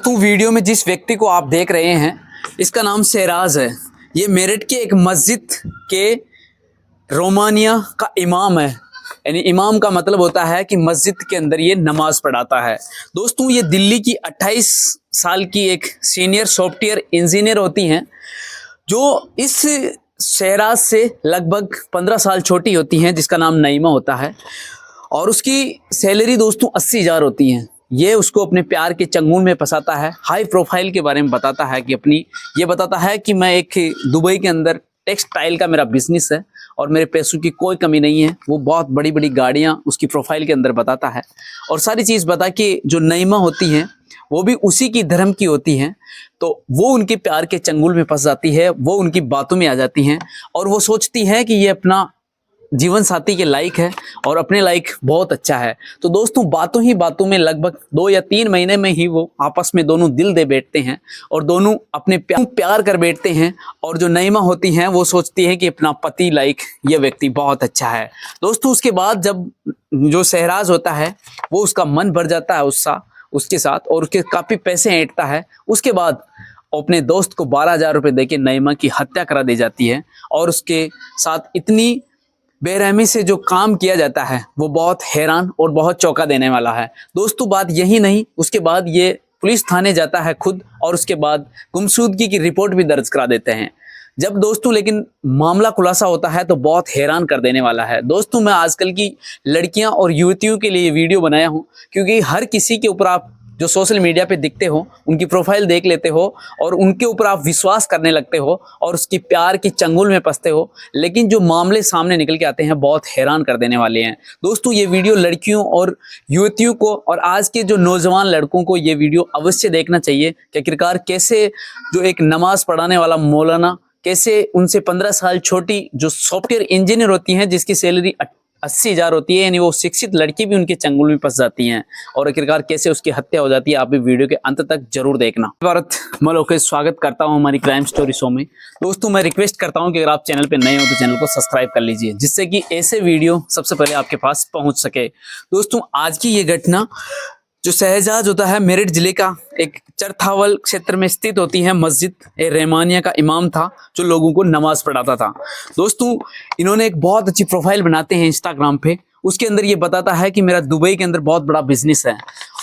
दोस्तों वीडियो में जिस व्यक्ति को आप देख रहे हैं इसका नाम सहराज है। ये मेरठ के एक मस्जिद के रोमानिया का इमाम है। यानी इमाम का मतलब होता है कि मस्जिद के अंदर ये नमाज पढ़ाता है। दोस्तों ये दिल्ली की 28 साल की एक सीनियर सॉफ्टवेयर इंजीनियर होती हैं जो इस सहराज से लगभग 15 साल छोटी होती हैं, जिसका नाम नईमा होता है और उसकी सैलरी दोस्तों 80,000 होती है। ये उसको अपने प्यार के चंगुल में फंसाता है, हाई प्रोफाइल के बारे में बताता है कि ये बताता है कि मैं एक दुबई के अंदर टेक्सटाइल का मेरा बिजनेस है और मेरे पैसों की कोई कमी नहीं है। वो बहुत बड़ी बड़ी गाड़ियां उसकी प्रोफाइल के अंदर बताता है और सारी चीज़ बता के जो नईमा होती हैं वो भी उसी की धर्म की होती हैं, तो वो उनके प्यार के चंगुल में फंस जाती है, वो उनकी बातों में आ जाती हैं और वो सोचती है कि ये अपना जीवन साथी के लायक है और अपने लायक बहुत अच्छा है। तो दोस्तों बातों ही बातों में लगभग 2 या 3 महीने में ही वो आपस में दोनों दिल दे बैठते हैं और दोनों अपने प्यार कर बैठते हैं। और जो नईमा होती हैं वो सोचती है कि अपना पति लायक ये व्यक्ति बहुत अच्छा है। दोस्तों उसके बाद जब जो सहराज होता है वो उसका मन भर जाता है उसके साथ और उसके काफ़ी पैसे ऐंठता है। उसके बाद अपने दोस्त को 12,000 रुपये दे के नईमा की हत्या करा दी जाती है और उसके साथ इतनी बेरहमी से जो काम किया जाता है वो बहुत हैरान और बहुत चौंका देने वाला है। दोस्तों बात यही नहीं, उसके बाद ये पुलिस थाने जाता है खुद और उसके बाद गुमशुदगी की रिपोर्ट भी दर्ज करा देते हैं। जब दोस्तों लेकिन मामला खुलासा होता है तो बहुत हैरान कर देने वाला है। दोस्तों मैं आजकल की लड़कियां और युवतियों के लिए ये वीडियो बनाया हूं क्योंकि हर किसी के ऊपर आप जो सोशल मीडिया पे दिखते हो उनकी प्रोफाइल देख लेते हो और उनके ऊपर आप विश्वास करने लगते हो और उसकी प्यार की चंगुल में फंसते हो, लेकिन जो मामले सामने निकल के आते हैं बहुत हैरान कर देने वाले हैं। दोस्तों ये वीडियो लड़कियों और युवतियों को और आज के जो नौजवान लड़कों को ये वीडियो अवश्य देखना चाहिए कि आखिरकार कैसे जो एक नमाज पढ़ाने वाला मौलाना कैसे उनसे 15 साल छोटी जो सॉफ्टवेयर इंजीनियर होती हैं जिसकी सैलरी 80,000 होती है, यानी वो शिक्षित लड़की भी उनके चंगुल में फंस जाती हैं और आखिरकार कैसे उसकी हत्या हो जाती है। आप भी वीडियो के अंत तक जरूर देखना। भारत मैं लोकेश स्वागत करता हूं हमारी क्राइम स्टोरी शो में। दोस्तों मैं रिक्वेस्ट करता हूं कि अगर आप चैनल पे नए हो तो चैनल को सब्सक्राइब कर लीजिए जिससे कि ऐसे वीडियो सबसे पहले आपके पास पहुंच सके। दोस्तों आज की ये घटना जो सहजाज होता है मेरठ जिले का एक चरथावल क्षेत्र में स्थित होती है मस्जिद रहमानिया का इमाम था जो लोगों को नमाज पढ़ाता था। दोस्तों इन्होंने एक बहुत अच्छी प्रोफाइल बनाते हैं इंस्टाग्राम पे, उसके अंदर ये बताता है कि मेरा दुबई के अंदर बहुत बड़ा बिजनेस है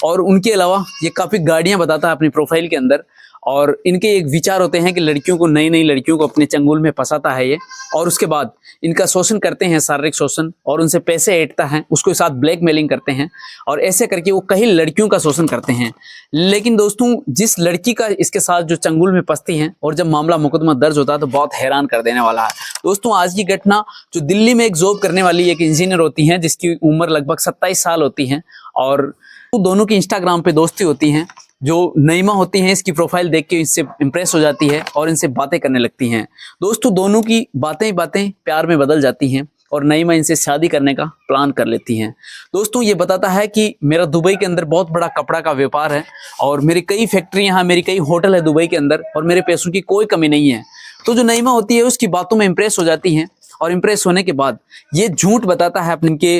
और उनके अलावा ये काफ़ी गाड़ियाँ बताता है अपनी प्रोफाइल के अंदर। और इनके एक विचार होते हैं कि लड़कियों को नई लड़कियों को अपने चंगुल में फंसाता है ये और उसके बाद इनका शोषण करते हैं, शारीरिक शोषण, और उनसे पैसे ऐंठता है, उसके साथ ब्लैकमेलिंग करते हैं और ऐसे करके वो कई लड़कियों का शोषण करते हैं। लेकिन दोस्तों जिस लड़की का इसके साथ जो चंगुल में फंसती हैं और जब मामला मुकदमा दर्ज होता है तो बहुत हैरान कर देने वाला है। दोस्तों आज की घटना जो दिल्ली में एक जॉब करने वाली एक इंजीनियर होती हैं जिसकी उम्र लगभग 27 साल होती है और दोनों की इंस्टाग्राम पे दोस्ती होती हैं। जो नईमा होती हैं इसकी प्रोफाइल देख के इससे इंप्रेस हो जाती है और इनसे बातें करने लगती हैं। दोस्तों दोनों की बातें प्यार में बदल जाती हैं और नईमा इनसे शादी करने का प्लान कर लेती हैं। दोस्तों ये बताता है कि मेरा दुबई के अंदर बहुत बड़ा कपड़ा का व्यापार है और मेरी कई फैक्ट्रियां हैं, मेरी कई होटल है दुबई के अंदर और मेरे पैसों की कोई कमी नहीं है। तो जो नईमा होती है उसकी बातों में इंप्रेस हो जाती हैं और इंप्रेस होने के बाद ये झूठ बताता है अपने के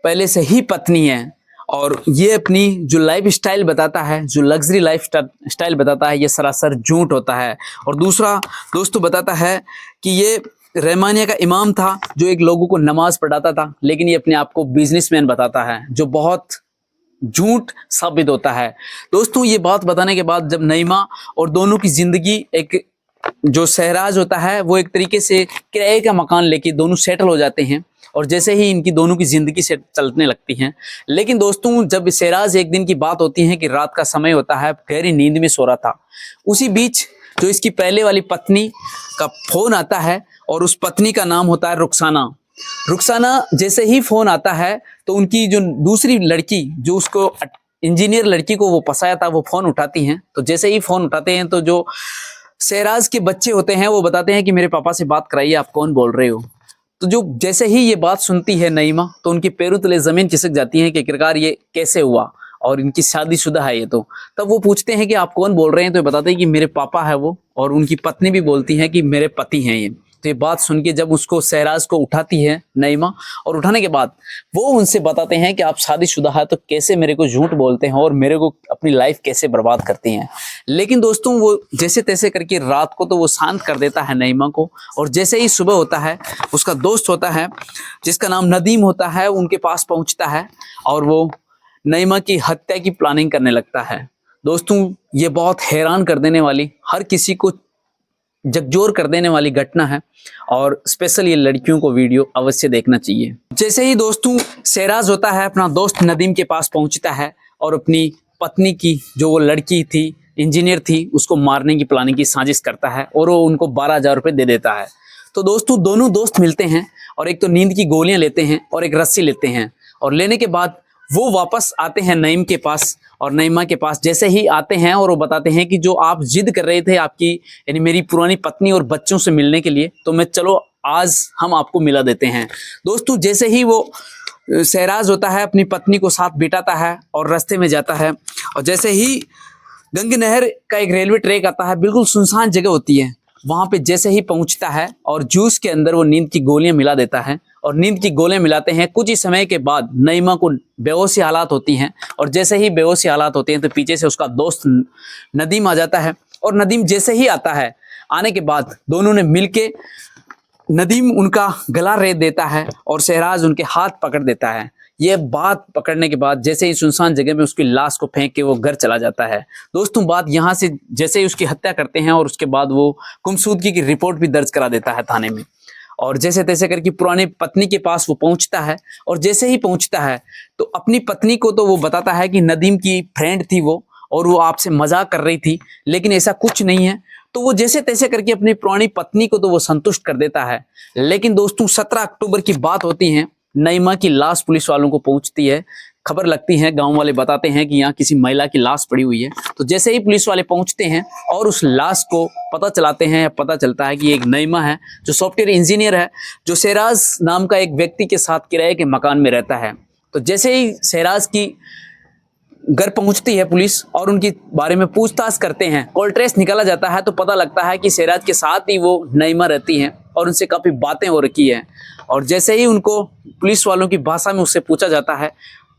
पहले से ही पत्नी है और ये अपनी जो लाइफ स्टाइल बताता है, जो लग्जरी लाइफ स्टाइल बताता है, ये सरासर झूठ होता है। और दूसरा दोस्तों बताता है कि ये रहमानिया का इमाम था जो एक लोगों को नमाज पढ़ाता था, लेकिन ये अपने आप को बिजनेसमैन बताता है जो बहुत झूठ साबित होता है। दोस्तों ये बात बताने के बाद जब नईमा और दोनों की जिंदगी एक जो सहराज होता है वो एक तरीके से किराए का मकान लेके दोनों सेटल हो जाते हैं और जैसे ही इनकी दोनों की जिंदगी से चलने लगती हैं। लेकिन दोस्तों जब सहराज एक दिन की बात होती है कि रात का समय होता है, गहरी नींद में सो रहा था, उसी बीच जो इसकी पहले वाली पत्नी का फोन आता है और उस पत्नी का नाम होता है रुखसाना। जैसे ही फोन आता है तो उनकी जो दूसरी लड़की जो उसको इंजीनियर लड़की को वो फंसाया था वो फोन उठाती हैं। तो जैसे ही फोन उठाते हैं तो जो सहराज के बच्चे होते हैं वो बताते हैं कि मेरे पापा से बात कराइए, आप कौन बोल रहे हो। तो जो जैसे ही ये बात सुनती है नईमा तो उनके पैरों तले जमीन खिसक जाती है कि आखिरकार ये कैसे हुआ और इनकी शादीशुदा है ये। तो तब वो पूछते हैं कि आप कौन बोल रहे हैं, तो ये बताते हैं कि मेरे पापा है वो, और उनकी पत्नी भी बोलती है कि मेरे पति हैं ये। तो ये बात सुन के जब उसको सहराज को उठाती है नईमा, और उठाने के बाद वो उनसे बताते हैं कि आप शादीशुदा है तो कैसे मेरे को झूठ बोलते हैं और मेरे को अपनी लाइफ कैसे बर्बाद करती हैं। लेकिन दोस्तों वो जैसे तैसे करके रात को तो वो शांत कर देता है नईमा को, और जैसे ही सुबह होता है उसका दोस्त होता है जिसका नाम नदीम होता है उनके पास पहुंचता है और वो नईमा की हत्या की प्लानिंग करने लगता है। दोस्तों ये बहुत हैरान कर देने वाली, हर किसी को झकझोर कर देने वाली घटना है और स्पेशल ये लड़कियों को वीडियो अवश्य देखना चाहिए। जैसे ही दोस्तों सहराज होता है अपना दोस्त नदीम के पास पहुंचता है और अपनी पत्नी की जो वो लड़की थी इंजीनियर थी उसको मारने की प्लानिंग की साजिश करता है और वो उनको 12,000 रुपये दे देता है। तो दोस्तों दोनों दोस्त मिलते हैं और एक तो नींद की गोलियां लेते हैं और एक रस्सी लेते हैं, और लेने के बाद वो वापस आते हैं नईम के पास और नईमा के पास। जैसे ही आते हैं और वो बताते हैं कि जो आप जिद कर रहे थे आपकी यानी मेरी पुरानी पत्नी और बच्चों से मिलने के लिए, तो मैं चलो आज हम आपको मिला देते हैं। दोस्तों जैसे ही वो सहराज होता है अपनी पत्नी को साथ बिठाता है और रास्ते में जाता है, और जैसे ही गंगा नहर का एक रेलवे ट्रैक आता है, बिल्कुल सुनसान जगह होती है, वहां पे जैसे ही पहुंचता है और जूस के अंदर वो नींद की गोलियां मिला देता है, और नींद की गोलियां मिलाते हैं। कुछ ही समय के बाद नईमा को बेहोशी हालात होती हैं, और जैसे ही बेहोशी हालात होते हैं तो पीछे से उसका दोस्त नदीम आ जाता है, और नदीम जैसे ही आता है आने के बाद दोनों ने मिलके नदीम उनका गला रेत देता है और सहराज उनके हाथ पकड़ देता है। ये बात पकड़ने के बाद जैसे ही सुनसान जगह में उसकी लाश को फेंक के वो घर चला जाता है। दोस्तों बात यहाँ से जैसे ही उसकी हत्या करते हैं और उसके बाद वो गुमशुदगी की रिपोर्ट भी दर्ज करा देता है थाने में, और जैसे तैसे करके पुरानी पत्नी के पास वो पहुंचता है, और जैसे ही पहुंचता है तो अपनी पत्नी को तो वो बताता है कि नदीम की फ्रेंड थी वो और वो आपसे मजाक कर रही थी, लेकिन ऐसा कुछ नहीं है। तो वो जैसे तैसे करके अपनी पुरानी पत्नी को तो वो संतुष्ट कर देता है। लेकिन दोस्तों 17 अक्टूबर की बात होती है, नईमा की लाश पुलिस वालों को पहुंचती है, खबर लगती है, गांव वाले बताते हैं कि यहाँ किसी महिला की लाश पड़ी हुई है। तो जैसे ही पुलिस वाले पहुंचते हैं और उस लाश को पता चलता है कि एक नईमा है जो सॉफ्टवेयर इंजीनियर है, जो सहराज नाम का एक व्यक्ति के साथ किराए के मकान में रहता है। तो जैसे ही सहराज की घर पहुंचती है पुलिस और उनके बारे में पूछताछ करते हैं, कॉल ट्रेस निकाला जाता है, तो पता लगता है कि सहराज के साथ ही वो नईमा रहती हैं और उनसे काफ़ी बातें हो रखी हैं। और जैसे ही उनको पुलिस वालों की भाषा में उससे पूछा जाता है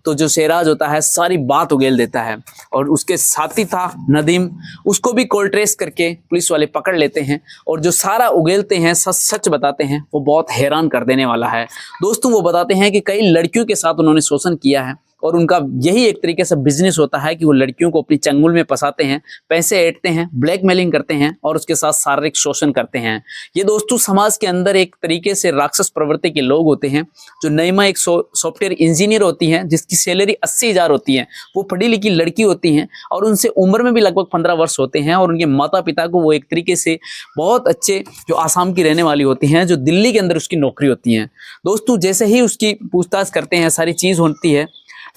तो जो सहराज होता है सारी बात उगेल देता है, और उसके साथी था नदीम, उसको भी कॉल ट्रेस करके पुलिस वाले पकड़ लेते हैं, और जो सारा उगेलते हैं सच सच बताते हैं वो बहुत हैरान कर देने वाला है। दोस्तों वो बताते हैं कि कई लड़कियों के साथ उन्होंने शोषण किया है, और उनका यही एक तरीके से बिजनेस होता है कि वो लड़कियों को अपनी चंगुल में फंसाते हैं, पैसे ऐंठते हैं, ब्लैकमेलिंग करते हैं और उसके साथ शारीरिक शोषण करते हैं। ये दोस्तों समाज के अंदर एक तरीके से राक्षस प्रवृत्ति के लोग होते हैं। जो नईमा एक सॉफ्टवेयर इंजीनियर होती हैं जिसकी सैलरी 80,000 होती है, वो पढ़ी लिखी लड़की होती हैं और उनसे उम्र में भी लगभग 15 वर्ष होते हैं, और उनके माता पिता को वो एक तरीके से बहुत अच्छे जो आसाम की रहने वाली होती हैं, जो दिल्ली के अंदर उसकी नौकरी होती है। दोस्तों जैसे ही उसकी पूछताछ करते हैं सारी चीज़ होती है,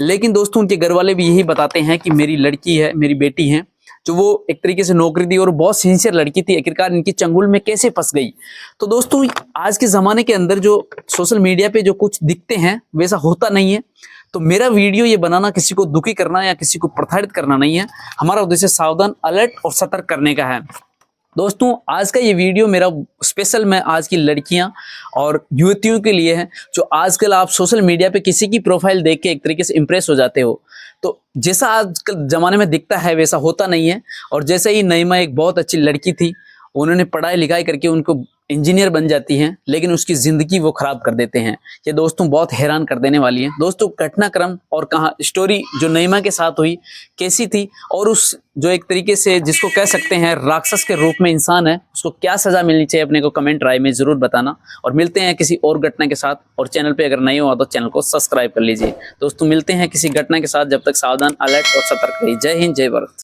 लेकिन दोस्तों उनके घर वाले भी यही बताते हैं कि मेरी लड़की है, मेरी बेटी है, जो वो एक तरीके से नौकरी थी और बहुत सिंसियर लड़की थी, आखिरकार इनकी चंगुल में कैसे फंस गई। तो दोस्तों आज के ज़माने के अंदर जो सोशल मीडिया पे जो कुछ दिखते हैं वैसा होता नहीं है। तो मेरा वीडियो ये बनाना किसी को दुखी करना या किसी को प्रताड़ित करना नहीं है, हमारा उद्देश्य सावधान, अलर्ट और सतर्क करने का है। दोस्तों आज का ये वीडियो मेरा स्पेशल मैं आज की लड़कियां और युवतियों के लिए है, जो आजकल आप सोशल मीडिया पे किसी की प्रोफाइल देख के एक तरीके से इम्प्रेस हो जाते हो। तो जैसा आजकल ज़माने में दिखता है वैसा होता नहीं है। और जैसे ही नईमा एक बहुत अच्छी लड़की थी, उन्होंने पढ़ाई लिखाई करके उनको इंजीनियर बन जाती हैं, लेकिन उसकी ज़िंदगी वो ख़राब कर देते हैं। ये दोस्तों बहुत हैरान कर देने वाली है। दोस्तों घटनाक्रम और कहाँ स्टोरी जो नईमा के साथ हुई कैसी थी, और उस जो एक तरीके से जिसको कह सकते हैं राक्षस के रूप में इंसान है, उसको क्या सज़ा मिलनी चाहिए अपने को कमेंट राय में ज़रूर बताना। और मिलते हैं किसी और घटना के साथ, और चैनल पर अगर नहीं हुआ तो चैनल को सब्सक्राइब कर लीजिए। दोस्तों मिलते हैं किसी घटना के साथ, जब तक सावधान, अलर्ट और सतर्क रहिए। जय हिंद, जय भारत।